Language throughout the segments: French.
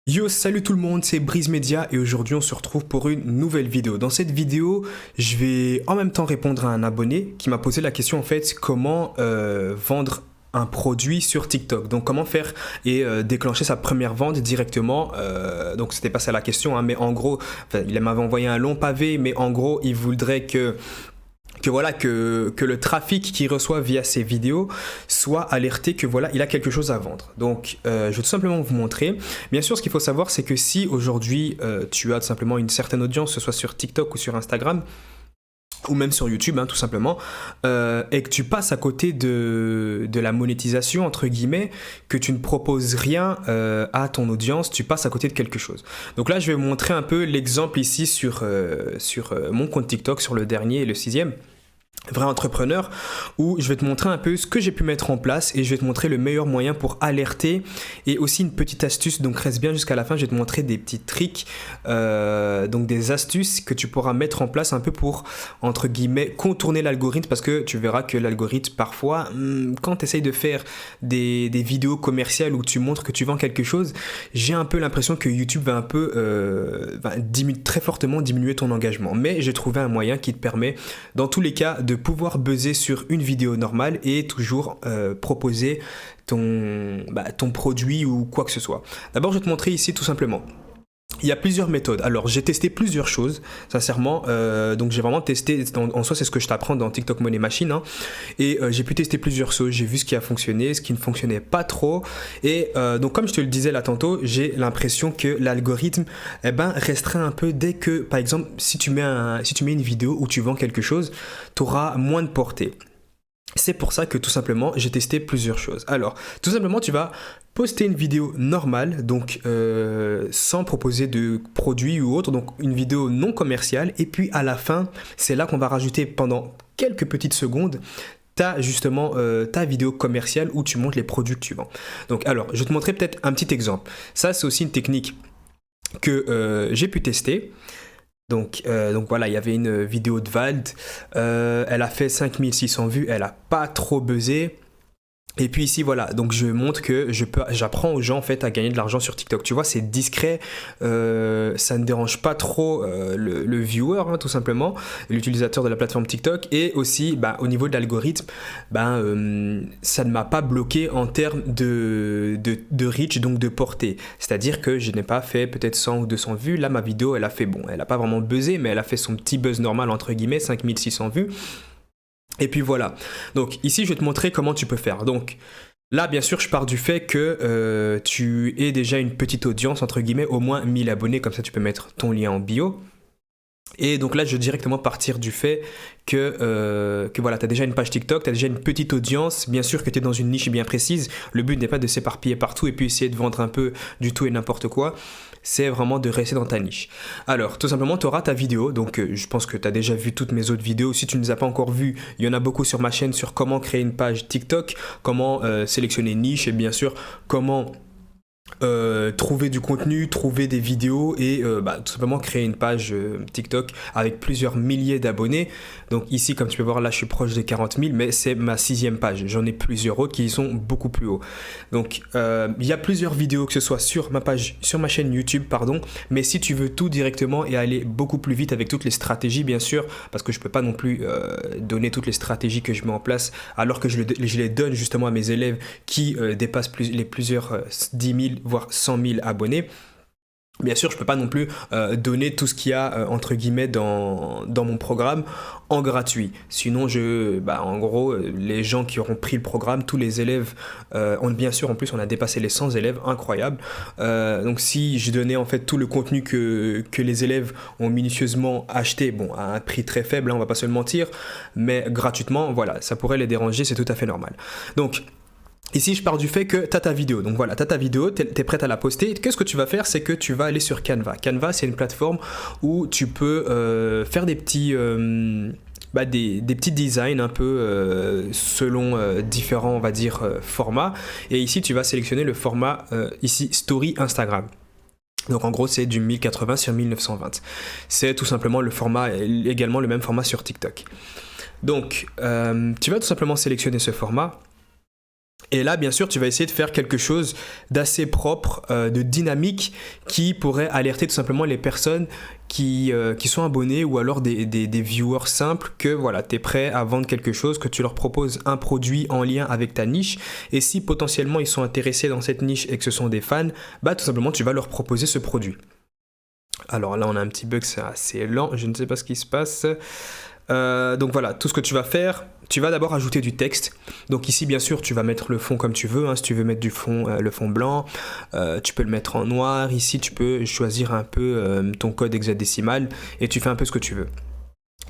Yo, salut tout le monde, c'est Brise Media et aujourd'hui on se retrouve pour une nouvelle vidéo. Dans cette vidéo, je vais en même temps répondre à un abonné qui m'a posé la question en fait comment vendre un produit sur TikTok. Donc comment faire et déclencher sa première vente directement. Donc c'était pas ça la question, hein, mais en gros, enfin, il m'avait envoyé un long pavé, mais en gros il voudrait que le trafic qu'il reçoit via ces vidéos soit alerté que voilà, il a quelque chose à vendre. Donc, je vais tout simplement vous montrer. Bien sûr, ce qu'il faut savoir, c'est que si aujourd'hui, tu as tout simplement une certaine audience, que ce soit sur TikTok ou sur Instagram, ou même sur YouTube, hein, tout simplement, et que tu passes à côté de la monétisation, entre guillemets, que tu ne proposes rien à ton audience, tu passes à côté de quelque chose. Donc là, je vais vous montrer un peu l'exemple ici sur mon compte TikTok, sur le dernier et le sixième. Vrai entrepreneur, où je vais te montrer un peu ce que j'ai pu mettre en place et je vais te montrer le meilleur moyen pour alerter et aussi une petite astuce, donc reste bien jusqu'à la fin, je vais te montrer des petits tricks, donc des astuces que tu pourras mettre en place un peu pour, entre guillemets, contourner l'algorithme parce que tu verras que l'algorithme parfois, quand tu essayes de faire des vidéos commerciales où tu montres que tu vends quelque chose, j'ai un peu l'impression que YouTube va un peu très fortement diminuer ton engagement, mais j'ai trouvé un moyen qui te permet dans tous les cas de pouvoir buzzer sur une vidéo normale et toujours proposer ton produit ou quoi que ce soit. D'abord, je vais te montrer ici tout simplement. Il y a plusieurs méthodes. Alors, j'ai testé plusieurs choses, sincèrement. Donc, j'ai vraiment testé. En soi, c'est ce que je t'apprends dans TikTok Money Machine. Hein, et j'ai pu tester plusieurs choses. J'ai vu ce qui a fonctionné, ce qui ne fonctionnait pas trop. Et donc, comme je te le disais là tantôt, j'ai l'impression que l'algorithme restreint un peu dès que, par exemple, si tu mets une vidéo où tu vends quelque chose, tu auras moins de portée. C'est pour ça que tout simplement j'ai testé plusieurs choses. Alors, tout simplement tu vas poster une vidéo normale, donc sans proposer de produit ou autre, donc une vidéo non commerciale, et puis à la fin, c'est là qu'on va rajouter pendant quelques petites secondes ta vidéo commerciale où tu montres les produits que tu vends. Donc alors, je vais te montrer peut-être un petit exemple. Ça, c'est aussi une technique que j'ai pu tester. Donc voilà, il y avait une vidéo de Vald, elle a fait 5600 vues, elle a pas trop buzzé. Et puis ici voilà, donc je montre que j'apprends aux gens en fait à gagner de l'argent sur TikTok. Tu vois, c'est discret, ça ne dérange pas trop le viewer, hein, tout simplement, l'utilisateur de la plateforme TikTok. Et aussi, au niveau de l'algorithme, ça ne m'a pas bloqué en termes de reach, donc de portée. C'est-à-dire que je n'ai pas fait peut-être 100 ou 200 vues. Là, ma vidéo, elle a fait, bon, elle n'a pas vraiment buzzé, mais elle a fait son petit buzz normal, entre guillemets, 5600 vues. Et puis voilà. Donc ici, je vais te montrer comment tu peux faire. Donc là, bien sûr, je pars du fait que tu aies déjà une petite audience, entre guillemets, au moins 1000 abonnés. Comme ça, tu peux mettre ton lien en bio. Et donc là, je vais directement partir du fait que voilà, tu as déjà une page TikTok, tu as déjà une petite audience. Bien sûr que tu es dans une niche bien précise. Le but n'est pas de s'éparpiller partout et puis essayer de vendre un peu du tout et n'importe quoi. C'est vraiment de rester dans ta niche. Alors, tout simplement, tu auras ta vidéo. Donc, je pense que tu as déjà vu toutes mes autres vidéos. Si tu ne les as pas encore vues, il y en a beaucoup sur ma chaîne sur comment créer une page TikTok, comment sélectionner une niche et bien sûr, comment trouver du contenu, trouver des vidéos et tout simplement créer une page TikTok avec plusieurs milliers d'abonnés. Donc ici, comme tu peux voir, là je suis proche des 40 000, mais c'est ma 6e page. J'en ai plusieurs autres qui sont beaucoup plus hauts. Donc il y a plusieurs vidéos, que ce soit sur ma chaîne YouTube, pardon. Mais si tu veux tout directement et aller beaucoup plus vite avec toutes les stratégies, bien sûr, parce que je peux pas non plus donner toutes les stratégies que je mets en place, alors que je les donne justement à mes élèves qui dépassent plusieurs 10 000 voire 100 000 abonnés. Bien sûr, je ne peux pas non plus donner tout ce qu'il y a entre guillemets dans mon programme en gratuit. Sinon, en gros, les gens qui auront pris le programme, tous les élèves, bien sûr, en plus, on a dépassé les 100 élèves, incroyable. Donc, si je donnais en fait tout le contenu que les élèves ont minutieusement acheté, bon, à un prix très faible, hein, on ne va pas se le mentir, mais gratuitement, voilà, ça pourrait les déranger, c'est tout à fait normal. Donc, ici, je pars du fait que tu as ta vidéo. Donc voilà, tu as ta vidéo, tu es prête à la poster. Qu'est-ce que tu vas faire? C'est que tu vas aller sur Canva. Canva, c'est une plateforme où tu peux faire des petits designs un peu selon différents, on va dire, formats. Et ici, tu vas sélectionner le format, ici, Story Instagram. Donc en gros, c'est du 1080 sur 1920. C'est tout simplement le format, également le même format sur TikTok. Donc, tu vas tout simplement sélectionner ce format. Et là, bien sûr, tu vas essayer de faire quelque chose d'assez propre, de dynamique, qui pourrait alerter tout simplement les personnes qui sont abonnés ou alors des viewers simples que voilà, tu es prêt à vendre quelque chose, que tu leur proposes un produit en lien avec ta niche. Et si potentiellement ils sont intéressés dans cette niche et que ce sont des fans, bah tout simplement tu vas leur proposer ce produit. Alors là, on a un petit bug, c'est assez lent, je ne sais pas ce qui se passe. Donc voilà, tout ce que tu vas faire, tu vas d'abord ajouter du texte. Donc ici, bien sûr, tu vas mettre le fond comme tu veux. Hein. Si tu veux mettre du fond, le fond blanc, tu peux le mettre en noir. Ici, tu peux choisir un peu ton code hexadécimal et tu fais un peu ce que tu veux.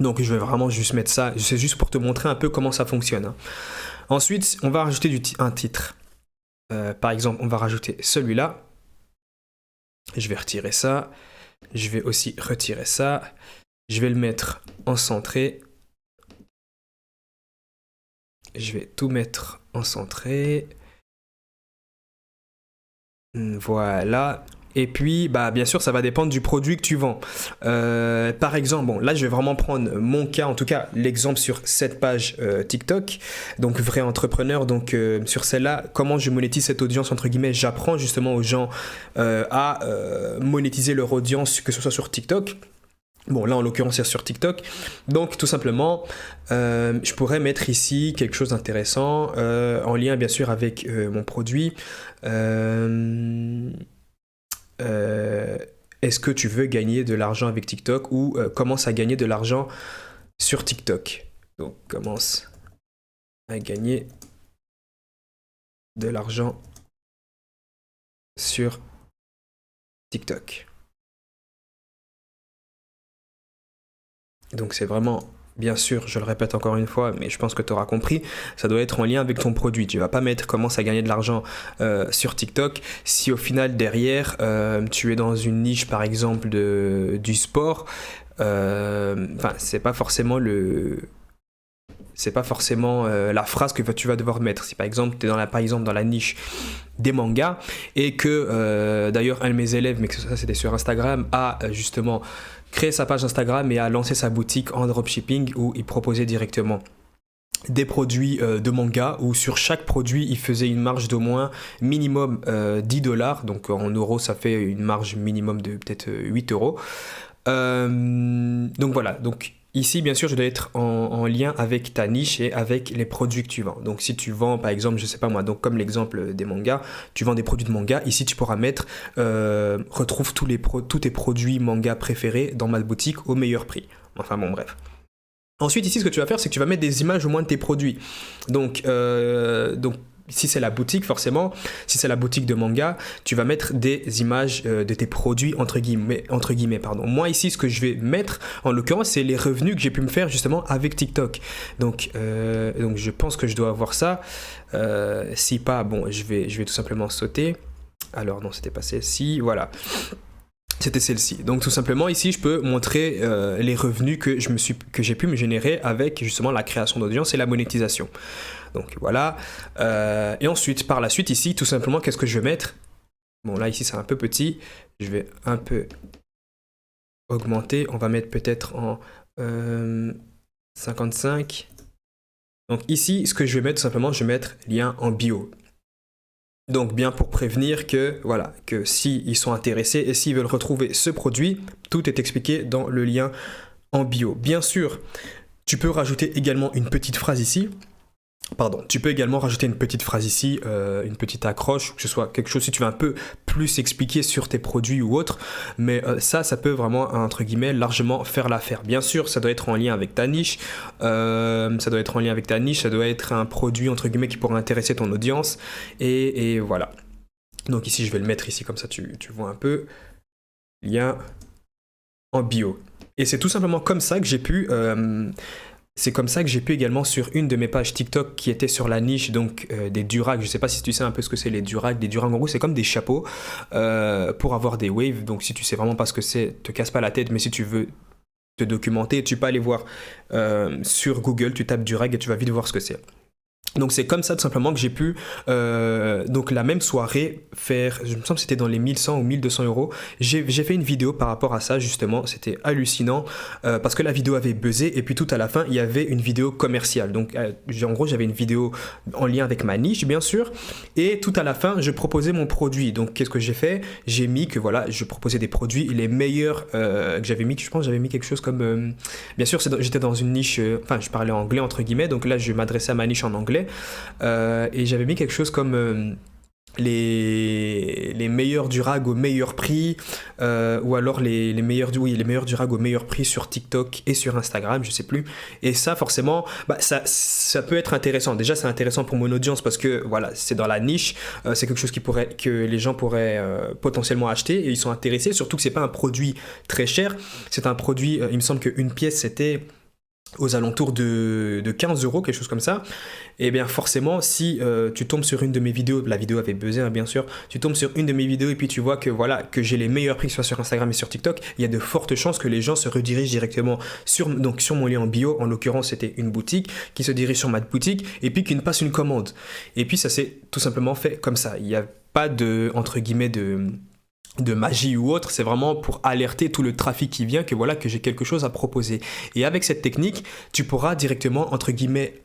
Donc je vais vraiment juste mettre ça, c'est juste pour te montrer un peu comment ça fonctionne. Hein. Ensuite, on va rajouter un titre. Par exemple, on va rajouter celui-là. Je vais retirer ça. Je vais aussi retirer ça. Je vais le mettre en centré. Je vais tout mettre en centré. Voilà. Et puis, bah, bien sûr, ça va dépendre du produit que tu vends. Par exemple, bon, là, je vais vraiment prendre mon cas, en tout cas, l'exemple sur cette page TikTok. Donc, vrai entrepreneur. Donc, sur celle-là, comment je monétise cette audience, entre guillemets, j'apprends justement aux gens à monétiser leur audience, que ce soit sur TikTok. Bon, là, en l'occurrence, c'est sur TikTok. Donc, tout simplement, je pourrais mettre ici quelque chose d'intéressant, en lien, bien sûr, avec mon produit. Est-ce que tu veux gagner de l'argent avec TikTok ou commence à gagner de l'argent sur TikTok. Donc, commence à gagner de l'argent sur TikTok. Donc c'est vraiment, bien sûr, je le répète encore une fois, mais je pense que tu auras compris, ça doit être en lien avec ton produit. Tu vas pas mettre commence à gagner de l'argent sur TikTok si au final derrière tu es dans une niche par exemple du sport. Enfin, c'est pas forcément la phrase que tu vas devoir mettre. Si par exemple tu es dans la niche des mangas et que d'ailleurs un de mes élèves, mais que ça c'était sur Instagram, a justement créé sa page Instagram et a lancé sa boutique en dropshipping où il proposait directement des produits de manga où sur chaque produit il faisait une marge d'au moins minimum $10, donc en euros ça fait une marge minimum de peut-être 8 euros. Donc voilà, donc ici, bien sûr, je dois être en lien avec ta niche et avec les produits que tu vends. Donc, si tu vends, par exemple, je sais pas moi, donc comme l'exemple des mangas, tu vends des produits de manga. Ici, tu pourras mettre retrouve tous tes produits manga préférés dans ma boutique au meilleur prix. Enfin bon, bref. Ensuite, ici, ce que tu vas faire, c'est que tu vas mettre des images au moins de tes produits. Donc si c'est la boutique, forcément, si c'est la boutique de manga, tu vas mettre des images de tes produits, entre guillemets. Moi, ici, ce que je vais mettre, en l'occurrence, c'est les revenus que j'ai pu me faire, justement, avec TikTok. Donc je pense que je dois avoir ça. Si pas, bon, je vais tout simplement sauter. Alors, non, c'était pas celle-ci. Voilà. C'était celle-ci. Donc tout simplement ici je peux montrer les revenus que j'ai pu me générer avec justement la création d'audience et la monétisation. Donc voilà. Et ensuite par la suite ici tout simplement qu'est-ce que je vais mettre? Bon là ici c'est un peu petit. Je vais un peu augmenter. On va mettre peut-être en 55. Donc ici ce que je vais mettre tout simplement je vais mettre lien en bio. Donc bien pour prévenir que voilà que s'ils sont intéressés et s'ils veulent retrouver ce produit, tout est expliqué dans le lien en bio. Bien sûr, tu peux rajouter également une petite phrase ici. Tu peux également rajouter une petite phrase ici, une petite accroche, que ce soit quelque chose si tu veux un peu plus expliquer sur tes produits ou autre, mais ça peut vraiment, entre guillemets, largement faire l'affaire. Bien sûr, ça doit être en lien avec ta niche, ça doit être un produit, entre guillemets, qui pourrait intéresser ton audience, et voilà. Donc ici, je vais le mettre ici, comme ça tu vois un peu, lien en bio. Et c'est tout simplement comme ça que j'ai pu... C'est comme ça que j'ai pu également sur une de mes pages TikTok qui était sur la niche donc des durags. Je sais pas si tu sais un peu ce que c'est les durags. Des durags en gros c'est comme des chapeaux pour avoir des waves. Donc si tu sais vraiment pas ce que c'est, te casse pas la tête. Mais si tu veux te documenter, tu peux aller voir sur Google, tu tapes durag et tu vas vite voir ce que c'est. Donc c'est comme ça tout simplement que j'ai pu, donc la même soirée, faire, je me semble que c'était dans les 1100 ou 1200 euros, j'ai fait une vidéo par rapport à ça justement, c'était hallucinant, parce que la vidéo avait buzzé, et puis tout à la fin, il y avait une vidéo commerciale. Donc en gros, j'avais une vidéo en lien avec ma niche, bien sûr, et tout à la fin, je proposais mon produit. Donc qu'est-ce que j'ai fait? J'ai mis que voilà, je proposais des produits les meilleurs que j'avais mis, je pense que j'avais mis quelque chose comme, bien sûr, j'étais dans une niche, enfin je parlais anglais entre guillemets, donc là je m'adressais à ma niche en anglais. Et j'avais mis quelque chose comme les meilleurs durags au meilleur prix, ou alors les meilleurs, oui, les meilleurs durags au meilleur prix sur TikTok et sur Instagram, je sais plus. Et ça, forcément, bah, ça peut être intéressant. Déjà, c'est intéressant pour mon audience parce que voilà, c'est dans la niche, c'est quelque chose que les gens pourraient potentiellement acheter et ils sont intéressés. Surtout que c'est pas un produit très cher. C'est un produit, il me semble qu'une pièce c'était aux alentours de 15 euros, quelque chose comme ça. Et bien forcément, si tu tombes sur une de mes vidéos, la vidéo avait buzzé hein, bien sûr, tu tombes sur une de mes vidéos et puis tu vois que voilà, que j'ai les meilleurs prix que ce soit sur Instagram et sur TikTok, il y a de fortes chances que les gens se redirigent directement sur mon lien en bio, en l'occurrence c'était une boutique, qui se dirige sur ma boutique et puis qui ne passe une commande. Et puis ça s'est tout simplement fait comme ça. Il n'y a pas de, entre guillemets, de magie ou autre, c'est vraiment pour alerter tout le trafic qui vient que voilà que j'ai quelque chose à proposer. Et avec cette technique, tu pourras directement entre guillemets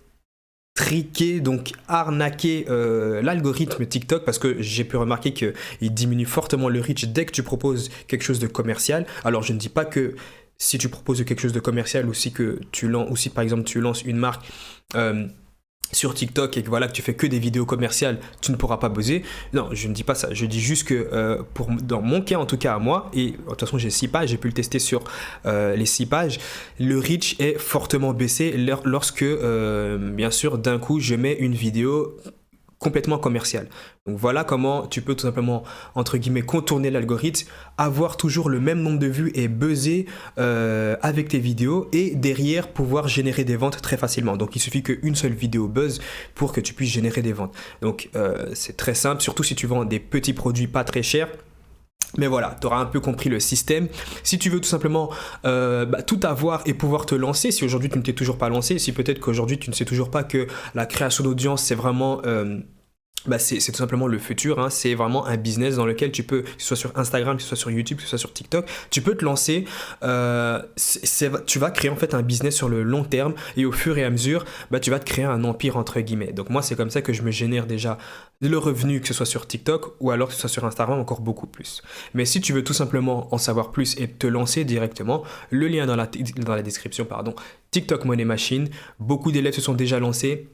triquer, donc arnaquer l'algorithme TikTok parce que j'ai pu remarquer qu'il diminue fortement le reach dès que tu proposes quelque chose de commercial. Alors je ne dis pas que si tu proposes quelque chose de commercial ou si par exemple tu lances une marque sur TikTok et que voilà que tu fais que des vidéos commerciales, tu ne pourras pas buzzer. Non, je ne dis pas ça. Je dis juste que dans mon cas en tout cas à moi, et de toute façon j'ai 6 pages, j'ai pu le tester sur les 6 pages, le reach est fortement baissé lorsque bien sûr d'un coup je mets une vidéo complètement commercial. Donc voilà comment tu peux tout simplement, entre guillemets, contourner l'algorithme, avoir toujours le même nombre de vues et buzzer avec tes vidéos et derrière pouvoir générer des ventes très facilement. Donc il suffit qu'une seule vidéo buzz pour que tu puisses générer des ventes. Donc c'est très simple, surtout si tu vends des petits produits pas très chers. Mais voilà, tu auras un peu compris le système. Si tu veux tout simplement tout avoir et pouvoir te lancer, si aujourd'hui tu ne t'es toujours pas lancé, si peut-être qu'aujourd'hui tu ne sais toujours pas que la création d'audience c'est vraiment... c'est tout simplement le futur, hein. C'est vraiment un business dans lequel tu peux, que ce soit sur Instagram, que ce soit sur YouTube, que ce soit sur TikTok, tu peux te lancer, tu vas créer en fait un business sur le long terme et au fur et à mesure, tu vas te créer un empire entre guillemets. Donc moi c'est comme ça que je me génère déjà le revenu, que ce soit sur TikTok ou alors que ce soit sur Instagram encore beaucoup plus. Mais si tu veux tout simplement en savoir plus et te lancer directement, le lien dans la description, pardon, TikTok Money Machine, beaucoup d'élèves se sont déjà lancés.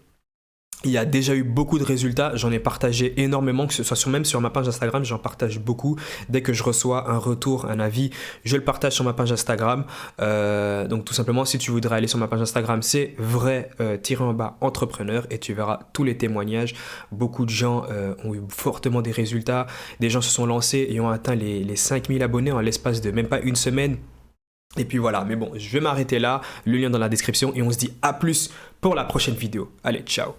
Il y a déjà eu beaucoup de résultats, j'en ai partagé énormément, que ce soit même sur ma page Instagram, j'en partage beaucoup. Dès que je reçois un retour, un avis, je le partage sur ma page Instagram. Donc tout simplement, si tu voudrais aller sur ma page Instagram, c'est vrai-entrepreneur et tu verras tous les témoignages. Beaucoup de gens ont eu fortement des résultats, des gens se sont lancés et ont atteint les 5000 abonnés en l'espace de même pas une semaine. Et puis voilà, mais bon, je vais m'arrêter là, le lien dans la description et on se dit à plus pour la prochaine vidéo. Allez, ciao!